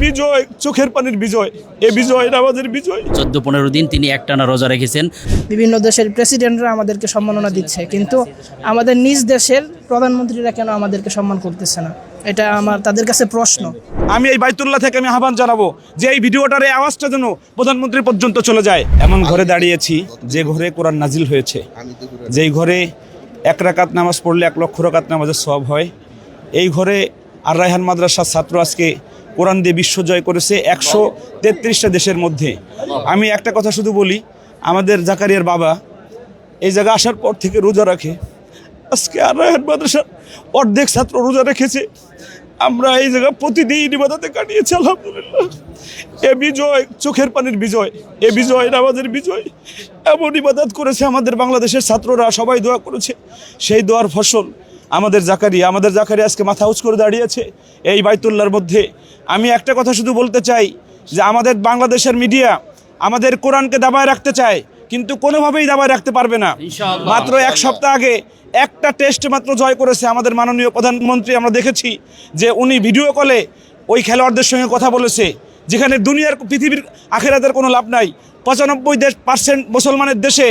বিজয় চোখের পানির বিজয়, এ বিজয় আমাদের বিজয়। 14-15 দিন তিনি একটানা রোজা রেখেছেন। বিভিন্ন দেশের প্রেসিডেন্টরা আমাদেরকে সম্মাননা দিচ্ছে, কিন্তু আমাদের নিজ দেশের প্রধানমন্ত্রীরা কেন আমাদেরকে সম্মান করতেছে না? এটা আমার তাদের কাছে প্রশ্ন। আমি এই বাইতুল্লাহ থেকে আমি আহ্বান জানাবো যে এই ভিডিওটার এই আওয়াজটা যেন প্রধানমন্ত্রী পর্যন্ত চলে যায়। এমন ঘরে দাঁড়িয়েছি যে ঘরে কোরআন নাজিল হয়েছে, যেই ঘরে 1 রাকাত নামাজ পড়লে 1 লক্ষ রাকাত নামাজের সওয়াব হয়। এই ঘরে আর রায়হান মাদ্রাসার ছাত্র আজকে কোরআন দিয়ে বিশ্বজয় করেছে 133টা দেশের মধ্যে। আমি একটা কথা শুধু বলি, আমাদের জাকারিয়ার বাবা এই জায়গা আসার পর থেকে রোজা রাখে। আজকে আর রায়হান মাদ্রাসার অর্ধেক ছাত্র রোজা রেখেছে। আমরা এই জায়গা প্রতিদিন ইবাদতে কাটিয়েছি আলহামদুলিল্লাহ। এ বিজয় চোখের পানির বিজয়, এ বিজয় আমাদের বিজয়। এমন ইবাদত করেছে আমাদের বাংলাদেশের ছাত্ররা, সবাই দোয়া করেছে। সেই দোয়ার ফসল আমাদের জাকারিয়া আজকে মাথা উঁচ করে দাঁড়িয়েছে এই বাইতুল্লাহর মধ্যে। আমি একটা কথা শুধু বলতে চাই যে আমাদের বাংলাদেশের মিডিয়া আমাদের কোরআনকে দাবায় রাখতে চায়, কিন্তু কোনোভাবেই দাবায় রাখতে পারবে না। মাত্র 1 সপ্তাহ আগে একটা টেস্ট মাত্র জয় করেছে আমাদের মাননীয় প্রধানমন্ত্রী। আমরা দেখেছি যে উনি ভিডিও কলে ওই খেলোয়াড়দের সঙ্গে কথা বলেছে, যেখানে দুনিয়ার পৃথিবীর আখিরাতের কোনো লাভ নাই। 95% মুসলমানের দেশে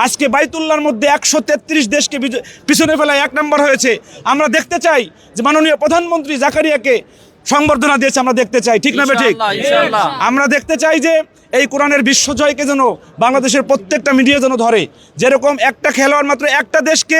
আজকে বাইতুল্লাহর মধ্যে 133 দেশকে পিছনে ফেলায় 1 নম্বর হয়েছে। আমরা দেখতে চাই যে মাননীয় প্রধানমন্ত্রী জাকারিয়াকে সংবর্ধনা দিয়েছে, আমরা দেখতে চাই, ঠিক না ঠিক? আমরা দেখতে চাই যে এই কোরআনের বিশ্বজয়কে যেন বাংলাদেশের প্রত্যেকটা মিডিয়া যেন ধরে। যেরকম একটা খেলোয়াড় মাত্র একটা দেশকে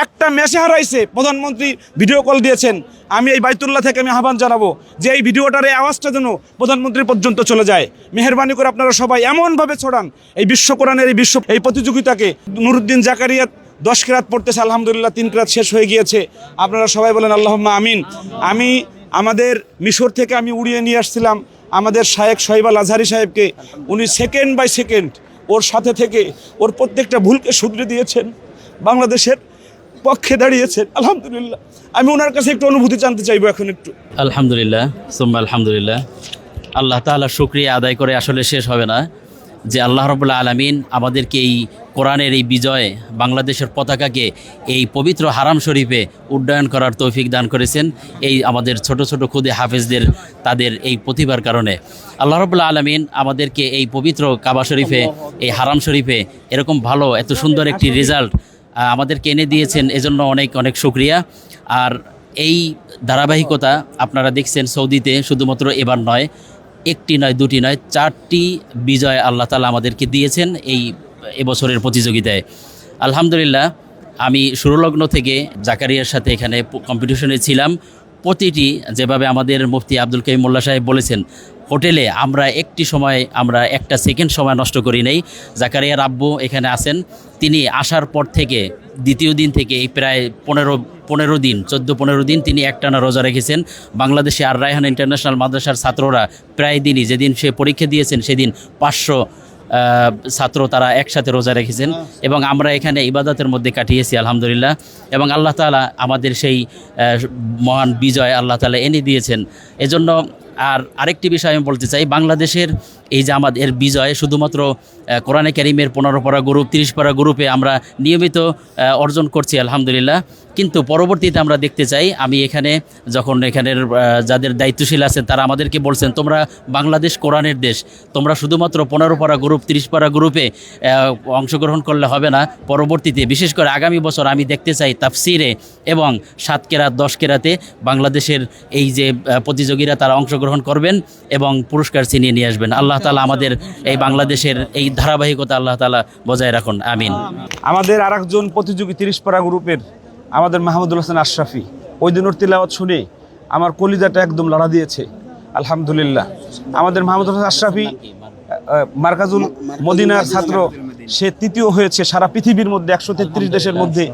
একটা ম্যাচে হারাইছে, প্রধানমন্ত্রী ভিডিও কল দিয়েছেন। আমি এই বাইতুল্লাহ থেকে আমি আহ্বান জানাবো যে এই ভিডিওটার এই আওয়াজটা যেন প্রধানমন্ত্রী পর্যন্ত চলে যায়। মেহেরবানি করে আপনারা সবাই এমনভাবে ছড়ান এই বিশ্ব কোরআনের এই প্রতিযোগিতাকে। নুরুদ্দিন জাকারিয়া 10 কিরাত পড়তেছে আলহামদুলিল্লাহ, 3 কিরাত শেষ হয়ে গিয়েছে। আপনারা সবাই বলেন আল্লাহুম্মা আমিন। আমি আমাদের মিশর থেকে আমি উড়িয়ে নিয়ে আসছিলাম আমাদের শায়েখ শহীব আল আজহারি সাহেবকে। উনি সেকেন্ড বাই সেকেন্ড ওর সাথে থেকে ওর প্রত্যেকটা ভুলকে শুধরে দিয়েছেন, বাংলাদেশের পক্ষে দাঁড়িয়েছেন আলহামদুলিল্লাহ। আমি ওনার কাছে একটু অনুভূতি জানতে চাইবো এখন একটু। আলহামদুলিল্লাহ, সুম্মা আলহামদুলিল্লাহ। আল্লাহ তাআলা শুকরিয়া আদায় করে আসলে শেষ হবে না যে আল্লাহ রাব্বুল আলামিন আমাদেরকে এই কোরআনের এই বিজয়, বাংলাদেশের পতাকাকে এই পবিত্র হারাম শরীফে উড্ডয়ন করার তৌফিক দান করেছেন। এই আমাদের ছোট ছোট খুদে হাফেজদের তাদের এই প্রতিভার কারণে আল্লাহ রাব্বুল আলামিন আমাদেরকে এই পবিত্র কাবা শরীফে, এই হারাম শরীফে এরকম ভালো এত সুন্দর একটি রেজাল্ট আমাদেরকে এনে দিয়েছেন। এজন্য অনেক অনেক শুকরিয়া। আর এই ধারাবাহিকতা আপনারা দেখছেন সৌদিতে শুধুমাত্র এবার নয়, 1টি নয়, 2টি নয়, 4টি বিজয় আল্লাহ তাআলা আমাদেরকে দিয়েছেন এই এবছরের প্রতিযোগিতায় আলহামদুলিল্লাহ। আমি শুরুলগ্ন থেকে জাকারিয়ার সাথে এখানে কম্পিটিশনে ছিলাম। প্রতিটি যেভাবে আমাদের মুফতি আব্দুল কাইয়ুম মোল্লা সাহেব বলেছেন, হোটেলে আমরা একটা সেকেন্ড সময় নষ্ট করি নাই। জাকারিয়ার আব্বু এখানে আছেন, তিনি আসার পর থেকে দ্বিতীয় দিন থেকে এই প্রায় 14-15 দিন তিনি একটানা রোজা রেখেছেন। বাংলাদেশে আর রায়হান ইন্টারন্যাশনাল মাদ্রাসার ছাত্ররা প্রায় দিনই, যেদিন সে পরীক্ষা দিয়েছেন সেদিন 500 ছাত্র তারা একসাথে রোজা রেখেছেন এবং আমরা এখানে ইবাদতের মধ্যে কাটিয়েছি আলহামদুলিল্লাহ। এবং আল্লাহ তাআলা আমাদের সেই মহান বিজয় আল্লাহ তাআলা এনে দিয়েছেন। এজন্য আরেকটি বিষয় আমি বলতে চাই, বাংলাদেশের এই যে আমাদের বিজয় শুধুমাত্র কোরআনে কারীমের 15 পারা গ্রুপ, 30 পারা গ্রুপে আমরা নিয়মিত অর্জন করছি আলহামদুলিল্লাহ। কিন্তু পরবর্তীতে আমরা দেখতে চাই, আমি এখানে যখন এখানের যাদের দায়িত্বশীল আছেন তারা আমাদেরকে বলছেন, তোমরা বাংলাদেশ কোরআনের দেশ, তোমরা শুধুমাত্র 15 পারা গ্রুপ, 30 পারা গ্রুপে অংশগ্রহণ করলে হবে না। পরবর্তীতে বিশেষ করে আগামী বছর আমি দেখতে চাই তাফসিরে এবং 7 কেরাত 10 কেরাতে বাংলাদেশের এই যে প্রতিযোগীরা তারা অংশগ্রহণ করবেন এবং পুরস্কার ছিনিয়ে নিয়ে আসবেন। আল্লাহ তাআলা আমাদের এই বাংলাদেশের এই ধারাবাহিকতা আল্লাহ তাআলা বজায় রাখুন, আমিন। আমাদের আরেকজন প্রতিযোগী 30 পারা গ্রুপের আমাদের মাহমুদুল হাসান আশরাফি, ওই দিন ওর তিলাওয়াত শুনে আমার কলিজাটা একদম লড়া দিয়েছে আলহামদুলিল্লাহ। আমাদের মাহমুদুল হাসান আশরাফি মার্কাজুল মদিনার ছাত্র, সে 3য় হয়েছে সারা পৃথিবীর মধ্যে 133 দেশের মধ্যে।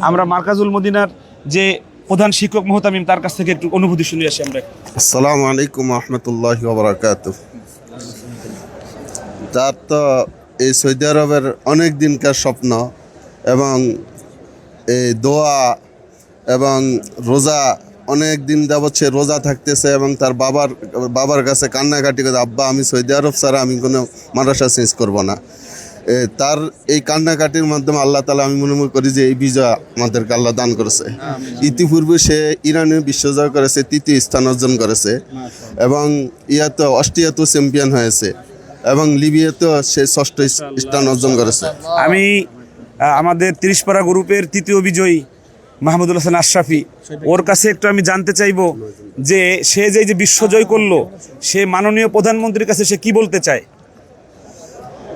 আমরা মার্কাজুল মদিনার যে প্রধান শিক্ষক মোহতামিম, তার কাছ থেকে একটু অনুভূতি শুনে আসি আমরা। আসসালামু আলাইকুম রাহমাতুল্লাহি ওয়া বারাকাতুহু। তার তো এই সৌদি আরবের অনেক দিনকার স্বপ্ন এবং এই দোয়া এবং রোজা, অনেক দিন যাবৎ সে রোজা থাকতেছে এবং তার বাবার কাছে কান্নাকাটি করে, আব্বা আমি সৌদি আরব ছাড়া আমি কোনো মাদ্রাসা চেঞ্জ করব না। তার এই কান্নাকাটির মাধ্যমে আল্লাহ তাআলা আমি মনে করি যে এই বিজয় আমাদেরকে আল্লাহ দান করেছে। ইতিপূর্বে সে ইরানে বিশ্বজয় করেছে, 3য় স্থান অর্জন করেছে এবং ইয়াতে অস্ট্রিয়াতেও চ্যাম্পিয়ন হয়েছে এবং লিবিয়াতেও সে 6ষ্ঠ স্থান অর্জন করেছে। আমি আমাদের 30 পারা গ্রুপের 3য় বিজয়ী মাহমুদুল হাসান আশরাফি, ওর কাছে একটু আমি জানতে চাইবো যে সে যে বিশ্বজয় করলো, সে মাননীয় প্রধানমন্ত্রীর কাছে সে কি বলতে চায়।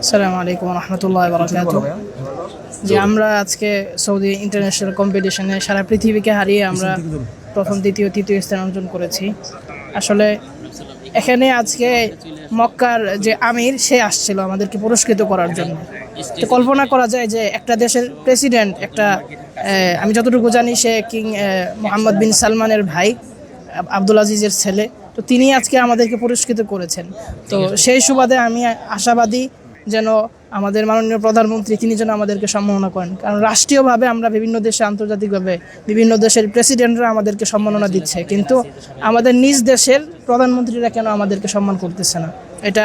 আসসালামু আলাইকুম রহমতুল্লাহ বারাকাতুহু। যে আমরা আজকে সৌদি ইন্টারন্যাশনাল কম্পিটিশনে সারা পৃথিবীকে হারিয়ে আমরা প্রথম, দ্বিতীয়, তৃতীয় স্থান অর্জন করেছি। আসলে এখানে আজকে মক্কার যে আমির সে আসছিল আমাদেরকে পুরস্কৃত করার জন্য। তো কল্পনা করা যায় যে একটা দেশের প্রেসিডেন্ট, একটা আমি যতটুকু জানি সে কিং মোহাম্মদ বিন সালমানের ভাই, আব্দুল আজিজের ছেলে, তো তিনি আজকে আমাদেরকে পুরস্কৃত করেছেন। তো সেই সুবাদে আমি আশাবাদী যেন আমাদের মাননীয় প্রধানমন্ত্রী তিনি যেন আমাদেরকে সম্মাননা করেন, কারণ রাষ্ট্রীয়ভাবে আমরা বিভিন্ন দেশে, আন্তর্জাতিকভাবে বিভিন্ন দেশের প্রেসিডেন্টরা আমাদেরকে সম্মাননা দিচ্ছে, কিন্তু আমাদের নিজ দেশের প্রধানমন্ত্রীরা কেন আমাদেরকে সম্মান করতেছে না, এটা